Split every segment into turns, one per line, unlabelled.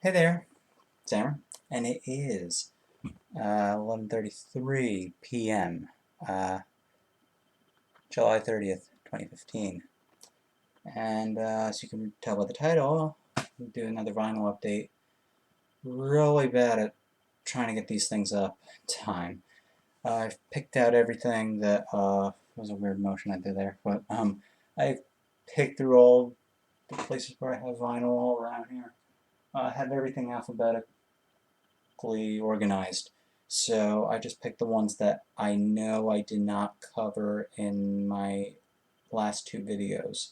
Hey there, it's Aaron, and it is 11:33 p.m. Uh, July 30th, 2015. And as you can tell by the title, we'll do another vinyl update. Really bad at trying to get these things up in time. I've picked out everything that was a weird motion I did there, but I picked through all the places where I have vinyl all around here. I have everything alphabetically organized. So I just picked the ones that I know I did not cover in my last two videos.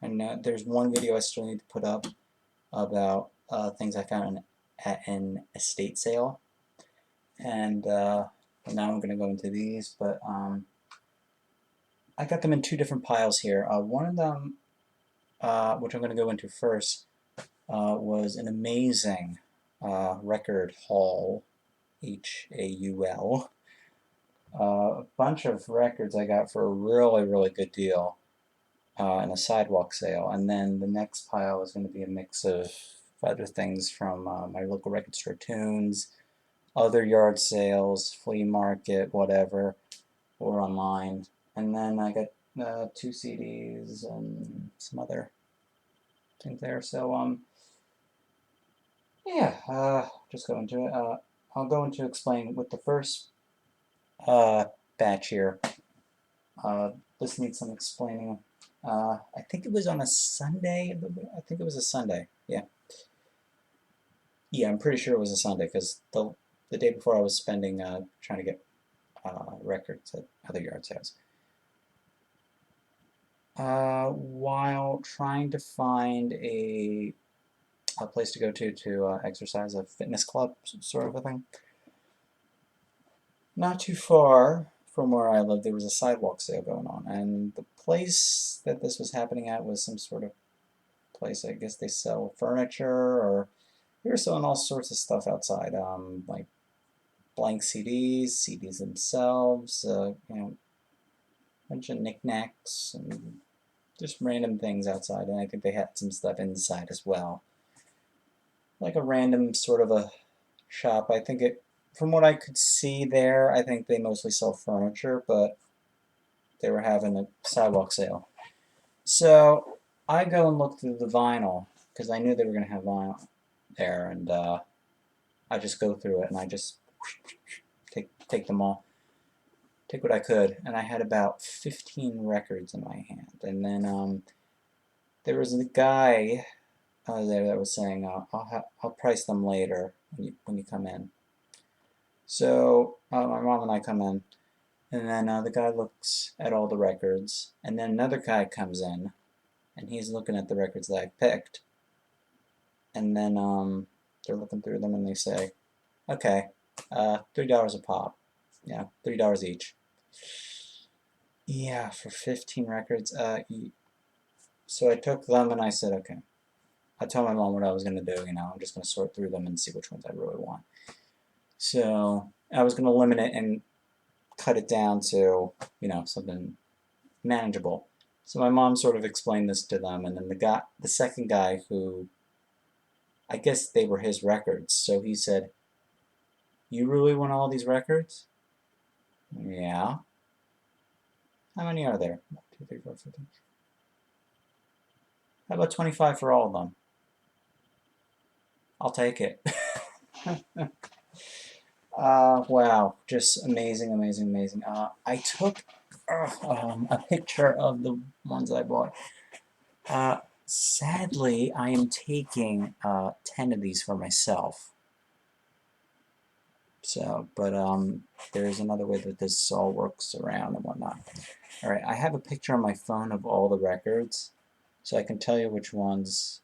And there's one video I still need to put up about things I found at an estate sale. And now I'm going to go into these, but I got them in two different piles here. One of them, which I'm going to go into first, was an amazing record haul, Haul. A bunch of records I got for a really, really good deal in a sidewalk sale. And then the next pile is going to be a mix of other things from my local record store tunes, other yard sales, flea market, whatever, or online. And then I got two CDs and some other things there. So, yeah, just go into it. I'll go into explain with the first uh, batch here. This needs some explaining. I think it was on a Sunday. I think it was a Sunday. Yeah. Yeah, I'm pretty sure it was a Sunday because the day before I was spending trying to get records at other yard sales. While trying to find a place to go to exercise, a fitness club sort of a thing. Not too far from where I live, there was a sidewalk sale going on, and the place that this was happening at was some sort of place. I guess they sell furniture, or they were selling all sorts of stuff outside, like blank CDs, CDs themselves, a bunch of knickknacks, and just random things outside. And I think they had some stuff inside as well, like a random sort of a shop. I think it, from what I could see there, I think they mostly sell furniture, but they were having a sidewalk sale. So I go and look through the vinyl because I knew they were going to have vinyl there, and I just go through it and I just take them all, take what I could, and I had about 15 records in my hand. And then there was a guy there that was saying, I'll price them later when you come in. So my mom and I come in, and then the guy looks at all the records, and then another guy comes in, and he's looking at the records that I picked, and then they're looking through them, and they say, okay, $3 a pop, yeah, $3 each. Yeah, for 15 records. So I took them, and I said, okay. I told my mom what I was going to do, I'm just going to sort through them and see which ones I really want. So I was going to limit it and cut it down to, something manageable. So my mom sort of explained this to them, and then the second guy, who I guess they were his records, so he said, "You really want all these records?" Yeah. How many are there? 1, 2, 3, 4, 5, 6. How about 25 for all of them? I'll take it. Wow, just amazing, amazing, amazing. I took a picture of the ones I bought. Sadly, I am taking 10 of these for myself. So, but there's another way that this all works around and whatnot. All right, I have a picture on my phone of all the records, so I can tell you which ones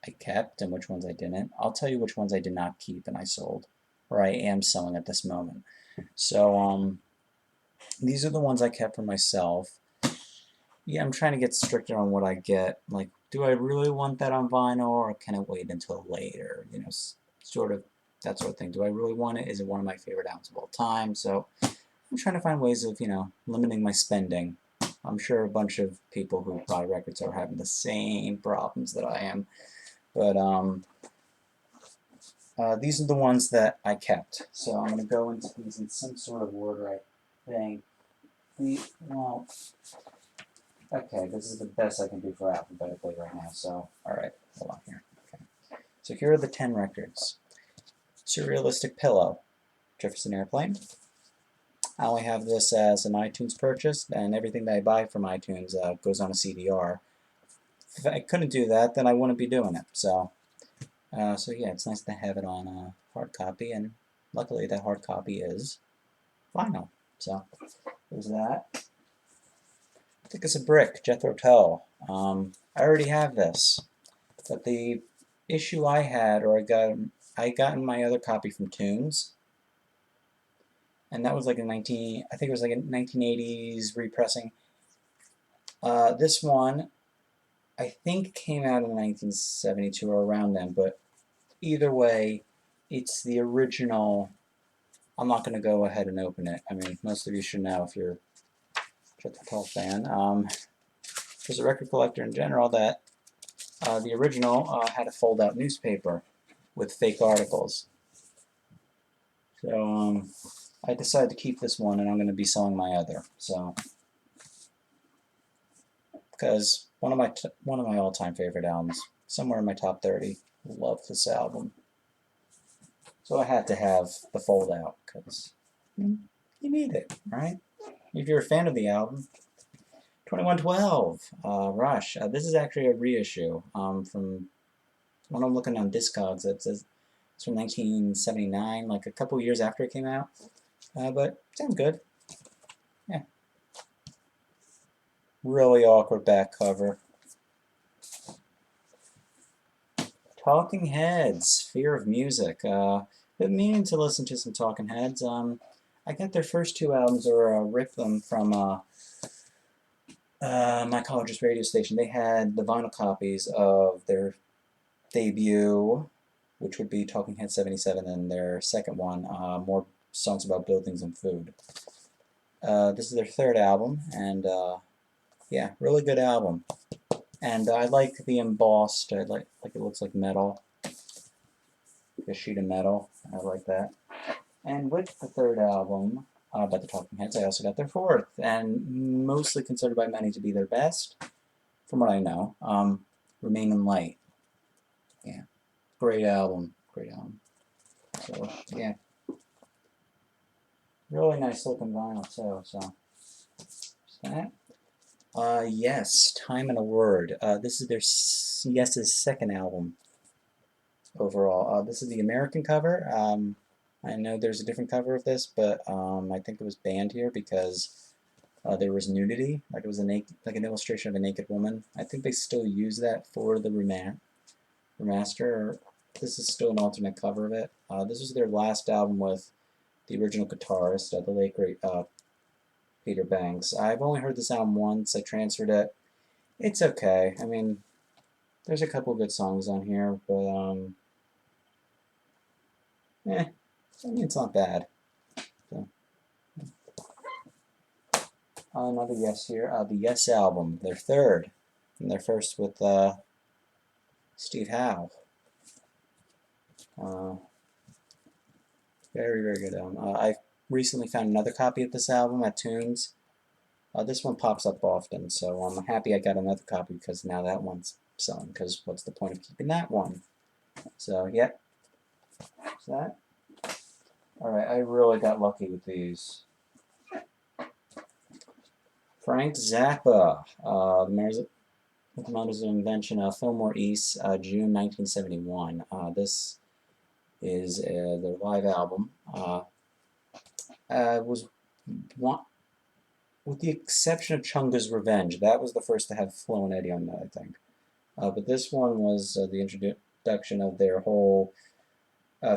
I kept and which ones I didn't. I'll tell you which ones I did not keep and I sold, or I am selling at this moment. So, these are the ones I kept for myself. Yeah, I'm trying to get stricter on what I get. Like, do I really want that on vinyl, or can it wait until later? Sort of that sort of thing. Do I really want it? Is it one of my favorite albums of all time? So I'm trying to find ways of, limiting my spending. I'm sure a bunch of people who buy records are having the same problems that I am. But these are the ones that I kept. So I'm going to go into these in some sort of order, I think. Well, okay, this is the best I can do for alphabetically right now. So, alright, hold on here. Okay. So here are the 10 records. Surrealistic Pillow, Jefferson Airplane. I only have this as an iTunes purchase, and everything that I buy from iTunes goes on a CDR. If I couldn't do that, then I wouldn't be doing it. So yeah, it's nice to have it on a hard copy, and luckily that hard copy is vinyl. So there's that. I think it's a brick, Jethro Tull. I already have this, but the issue I had, or I got in my other copy from Tunes, and that was like I think it was like a 1980s repressing. This one, I think came out in 1972 or around then, but either way, it's the original. I'm not going to go ahead and open it. I mean, most of you should know if you're a Jethro Tull fan. There's a record collector in general that the original had a fold-out newspaper with fake articles. So I decided to keep this one, and I'm going to be selling my other. So because one of my all-time favorite albums, somewhere in my top 30. Love this album. So I had to have the fold-out because you need it, right? If you're a fan of the album. 2112, Rush. This is actually a reissue from when I'm looking on Discogs. It says it's from 1979, like a couple years after it came out. But sounds good. Yeah. Really awkward back cover. Talking Heads, Fear of Music. Been meaning to listen to some Talking Heads. I got their first two albums, or ripped them from my college's radio station. They had the vinyl copies of their debut, which would be Talking Heads 77, and their second one, more songs about buildings and food. This is their third album, and yeah, really good album. And I like the embossed. I like it looks like metal, like a sheet of metal. I like that. And with the third album by the Talking Heads, I also got their fourth, and mostly considered by many to be their best, from what I know. Remain in Light. Yeah, great album. Great album. So yeah, really nice looking vinyl too. So that. Yes, Time and a Word. This is their Yes's second album overall. This is the American cover. I know there's a different cover of this, but I think it was banned here because there was nudity. Like it was an illustration of a naked woman. I think they still use that for the remaster. This is still an alternate cover of it. This was their last album with the original guitarist, the late great Peter Banks. I've only heard this album once. I transferred it. It's okay. I mean, there's a couple good songs on here, but I mean, it's not bad. So, another Yes here. The Yes album, their third, and their first with Steve Howe. Very, very good album. I recently found another copy of this album at Tunes. This one pops up often, so I'm happy I got another copy because now that one's selling, because what's the point of keeping that one? So, yeah. That's that. Alright, I really got lucky with these. Frank Zappa, the Mothers of Invention, Fillmore East, June 1971. This is their live album. Was one, with the exception of Chunga's Revenge. That was the first to have Flo and Eddie on that, I think. But this one was the introduction of their whole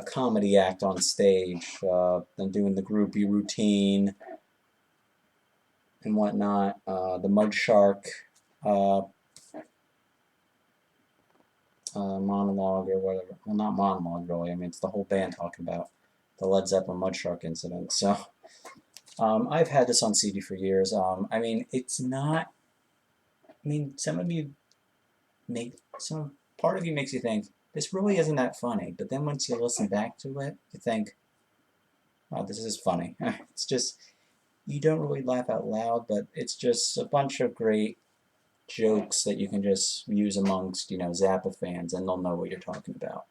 comedy act on stage, and doing the groupie routine and whatnot. The Mud Shark monologue or whatever. Well, not monologue really. I mean, it's the whole band talking about the Led Zeppelin Mud Shark incident. So I've had this on CD for years. I mean, it's not. I mean, some of you part of you makes you think this really isn't that funny. But then once you listen back to it, you think, oh, this is funny. It's just, you don't really laugh out loud, but it's just a bunch of great jokes that you can just use amongst, Zappa fans, and they'll know what you're talking about.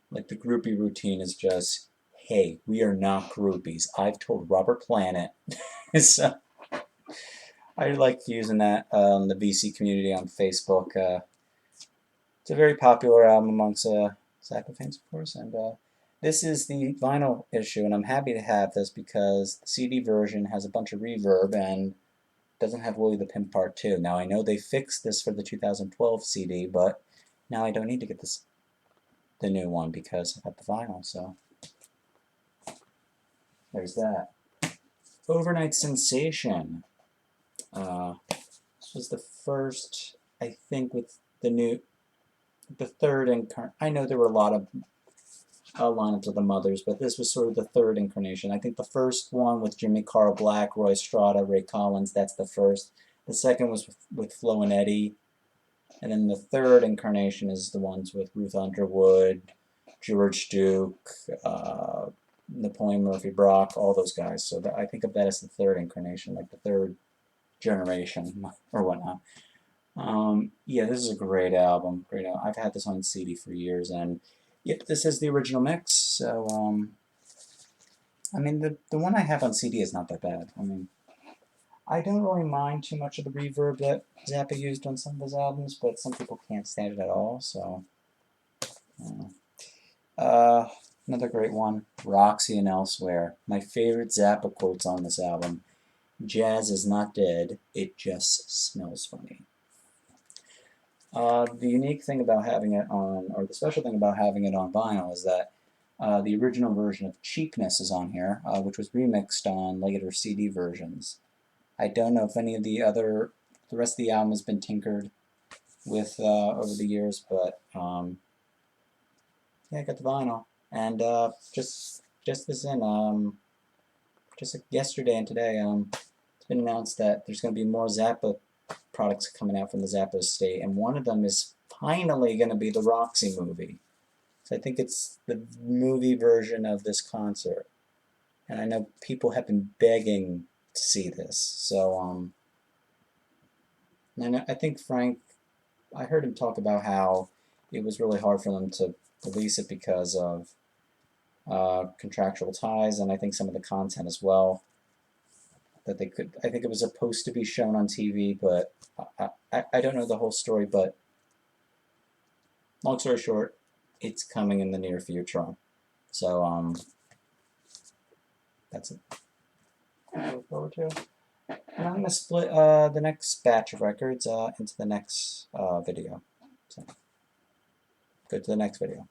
Like the groupie routine is just, hey, we are not groupies. I've told Robert Planet. So I like using that on the VC community on Facebook. It's a very popular album amongst Zappa fans, of course, and this is the vinyl issue, and I'm happy to have this because the CD version has a bunch of reverb and doesn't have Willie the Pimp Part 2. Now, I know they fixed this for the 2012 CD, but now I don't need to get the new one because I got the vinyl, so there's that. Overnight Sensation. This was the first, I think, with the third incarnation. I know there were a lot of lineups of the Mothers, but this was sort of the third incarnation. I think the first one with Jimmy Carl Black, Roy Strata, Ray Collins, that's the first. The second was with Flo and Eddie. And then the third incarnation is the ones with Ruth Underwood, George Duke, Napoleon Murphy Brock, all those guys. So I think of that as the third incarnation, like the third generation or whatnot. Yeah, this is a great album. Great album. I've had this on CD for years, and yep, this is the original mix. So, I mean, the one I have on CD is not that bad. I mean, I don't really mind too much of the reverb that Zappa used on some of his albums, but some people can't stand it at all. So, another great one, Roxy and Elsewhere. My favorite Zappa quotes on this album: "Jazz is not dead; it just smells funny." The unique thing about having it on, or the special thing about having it on vinyl, is that the original version of Cheapness is on here, which was remixed on later CD versions. I don't know if any of the rest of the album has been tinkered with over the years, but yeah, I got the vinyl, and just this in, just like yesterday and today, it's been announced that there's going to be more Zappa products coming out from the Zappa estate, and one of them is finally going to be the Roxy movie. So I think it's the movie version of this concert, and I know people have been begging to see this. So and I think Frank, I heard him talk about how it was really hard for them to release it because of contractual ties, and I think some of the content as well. That they could, I think it was supposed to be shown on TV, but I don't know the whole story, but long story short, it's coming in the near future. So, that's it. I look forward to. And I'm going to split the next batch of records into the next video. So, go to the next video.